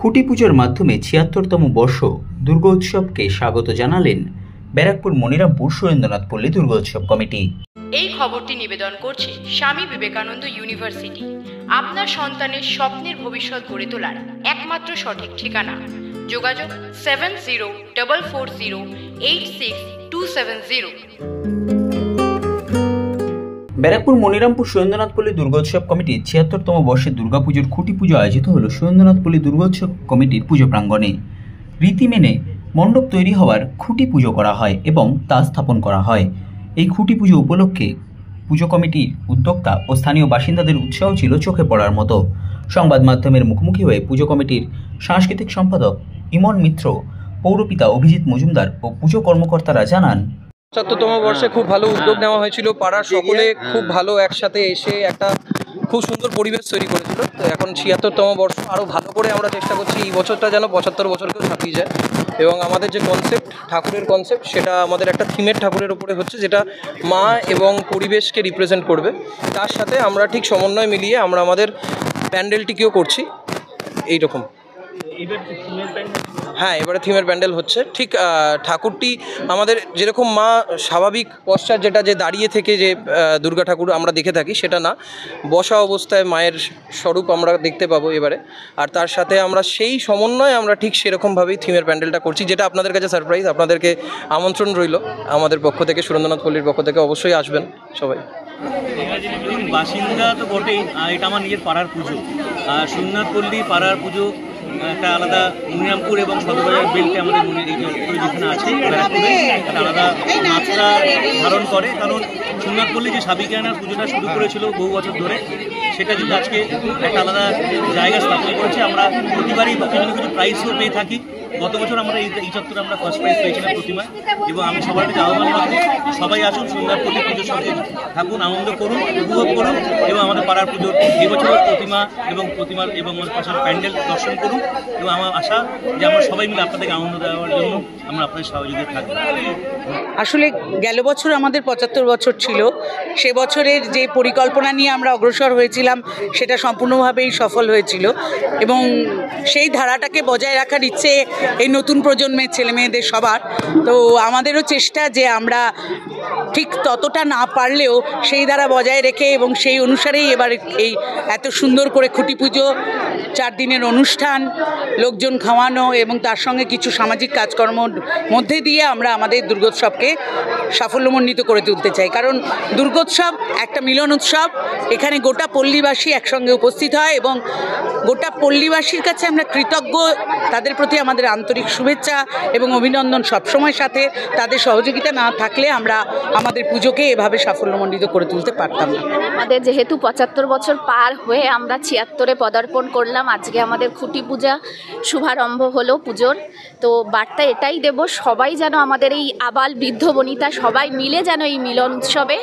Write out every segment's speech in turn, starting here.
খুঁটি পুজোর মাধ্যমে ৭৬তম বর্ষ দুর্গোৎসবকে স্বাগত জানালেন ব্যারাকপুর মনিরামপুর সুরেন্দ্রনাথ পল্লী দুর্গোৎসব কমিটি। এই খবরটি নিবেদন করছে স্বামী বিবেকানন্দ ইউনিভার্সিটি, আপনার সন্তানের স্বপ্নের ভবিষ্যৎ গড়ে তোলার একমাত্র সঠিক ঠিকানা। যোগাযোগ 7044086270। ব্যারাকপুর মনিরামপুর সুরেন্দ্রনাথ পল্লী দুর্গোৎসব কমিটির ৭৬তম বর্ষের দুর্গাপুজোর খুঁটি পুজো আয়োজিত হল সুরেন্দ্রনাথ পল্লী দুর্গোৎসব কমিটির পুজো প্রাঙ্গণে। রীতি মেনে মণ্ডপ তৈরি হওয়ার খুঁটি পুজো করা হয় এবং তা স্থাপন করা হয়। এই খুঁটি পুজো উপলক্ষে পুজো কমিটির উদ্যোক্তা ও স্থানীয় বাসিন্দাদের উৎসাহ ছিল চোখে পড়ার মতো। সংবাদ মাধ্যমের মুখোমুখি হয়ে পুজো কমিটির সাংস্কৃতিক সম্পাদক ইমন মিত্র, পৌরপিতা অভিজিৎ মজুমদার ও পুজো কর্মকর্তারা জানান, ৭৬তম বর্ষে খুব ভালো উদ্যোগ নেওয়া হয়েছিল। পাড়ার সকলে খুব ভালো একসাথে এসে একটা খুব সুন্দর পরিবেশ তৈরি করেছিল। তো এখন ৭৬তম বর্ষ, আরও ভালো করে আমরা চেষ্টা করছি এই বছরটা যেন ৭৫ বছরকেও ছাপিয়ে যায়। এবং আমাদের যে কনসেপ্ট, ঠাকুরের কনসেপ্ট, সেটা আমাদের একটা থিমের ঠাকুরের উপরে হচ্ছে, যেটা মা এবং পরিবেশকে রিপ্রেজেন্ট করবে। তার সাথে আমরা ঠিক সমন্বয় মিলিয়ে আমরা আমাদের প্যান্ডেলটিকেও করছি এইরকম। হ্যাঁ, এবারে থিমের প্যান্ডেল হচ্ছে। ঠিক ঠাকুরটি আমাদের যেরকম মা স্বাভাবিক পশ্চাৎ, যেটা যে দাঁড়িয়ে থেকে যে দুর্গা ঠাকুর আমরা দেখে থাকি, সেটা না, বসা অবস্থায় মায়ের স্বরূপ আমরা দেখতে পাবো এবারে। আর তার সাথে আমরা সেই সমন্বয়ে আমরা ঠিক সেরকমভাবেই থিমের প্যান্ডেলটা করছি, যেটা আপনাদের কাছে সারপ্রাইজ। আপনাদেরকে আমন্ত্রণ রইল আমাদের পক্ষ থেকে, সুরেন্দ্রনাথ পল্লীর পক্ষ থেকে। অবশ্যই আসবেন সবাই। বাসিন্দা তো বটেই, এটা আমার নিজের পাড়ার পুজো। সুরেন্দ্রনাথ পল্লী পাড়ার পুজো একটা আলাদা, মনিরামপুর এবং সদরবাজার বেল্টে আমাদের যেখানে আছে ব্যারাকপুরে একটা আলাদা মাত্রা ধারণ করে। কারণ সুরেন্দ্রনাথ পল্লী যে সাবিকানার পুজোটা শুরু করেছিল বহু বছর ধরে, সেটা যদি আজকে একটা আলাদা জায়গা স্থাপন করেছে। আমরা প্রতিবারই কিছু প্রাইজও পেয়ে থাকি। গত বছর আমরা এই চত্বরে আমরা ফার্স্ট প্রাইজ পেয়েছিলাম প্রতিমায়। এবং আমি সবার কাছে আহ্বান রাখবো, সবাই আসুন, সুরেন্দ্রনাথ পল্লী পুজোর সঙ্গে থাকুন, আনন্দ করুন, উপভোগ করুন এবং আমাদের পাড়ার পুজোর এবছর প্রতিমা এবং আমাদের পাশাপাশি প্যান্ডেল দর্শন করুন। এবং আমার আশা যে আমরা সবাই মিলে আপনাদেরকে আনন্দ দেওয়ার জন্য আমরা আপনাদের সহযোগিতা থাকবো। আসলে গেল বছর আমাদের ৭৫ বছর ছিল। সে বছরের যে পরিকল্পনা নিয়ে আমরা অগ্রসর হয়েছিলাম, সেটা সম্পূর্ণভাবেই সফল হয়েছিল। এবং সেই ধারাটাকে বজায় রাখার ইচ্ছে এই নতুন প্রজন্মের ছেলেমেয়েদের সবার। তো আমাদেরও চেষ্টা যে আমরা ঠিক ততটা না পারলেও সেই ধারা বজায় রেখে এবং সেই অনুসারেই এবার এই এত সুন্দর করে খুঁটি পুজো, 4 দিনের অনুষ্ঠান, লোকজন খাওয়ানো এবং তার সঙ্গে কিছু সামাজিক কাজকর্মর মধ্যে দিয়ে আমরা আমাদের দুর্গোৎসবকে সাফল্যমণ্ডিত করে তুলতে চাই। কারণ দুর্গোৎসব একটা মিলন উৎসব। এখানে গোটা পল্লীবাসী একসঙ্গে উপস্থিত হয় এবং গোটা পল্লীবাসীর কাছে আমরা কৃতজ্ঞ। তাদের প্রতি আমাদের আন্তরিক শুভেচ্ছা এবং অভিনন্দন সবসময় সাথে। তাদের সহযোগিতা না থাকলে আমরা আমাদের পুজোকে এভাবে সাফল্যমণ্ডিত করে তুলতে পারতাম না। আমাদের যেহেতু ৭৫ বছর পার হয়ে আমরা ৭৬-এ পদার্পণ করলাম, আজকে আমাদের খুঁটি পূজা শুভারম্ভ হলো পুজোর। তো বার্তা এটাই দেব, সবাই যেন আমাদের এই আবাল বৃদ্ধ বনিতা সবাই মিলে যেন এই মিলন উৎসবে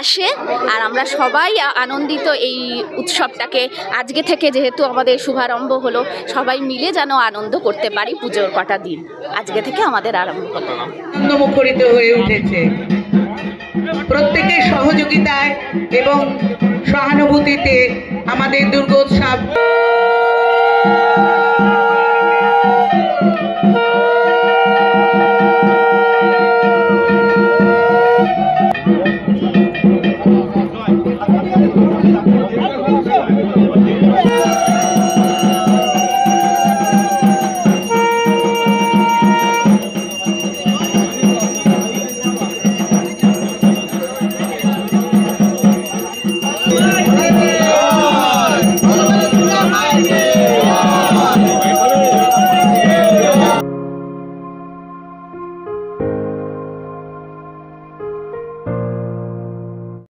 আসে। আর আমরা সবাই আনন্দিত এই উৎসবটাকে আজকে থেকে, যেহেতু আমাদের শুভারম্ভ হলো, সবাই মিলে যেন আনন্দ করতে পারি পুজোর কটা দিন। আজকে থেকে আমাদের আরম্ভ হলো, মুখরিত হয়ে উঠেছে প্রত্যেকের সহযোগিতায় এবং সহানুভূতিতে আমাদের দুর্গোৎসব।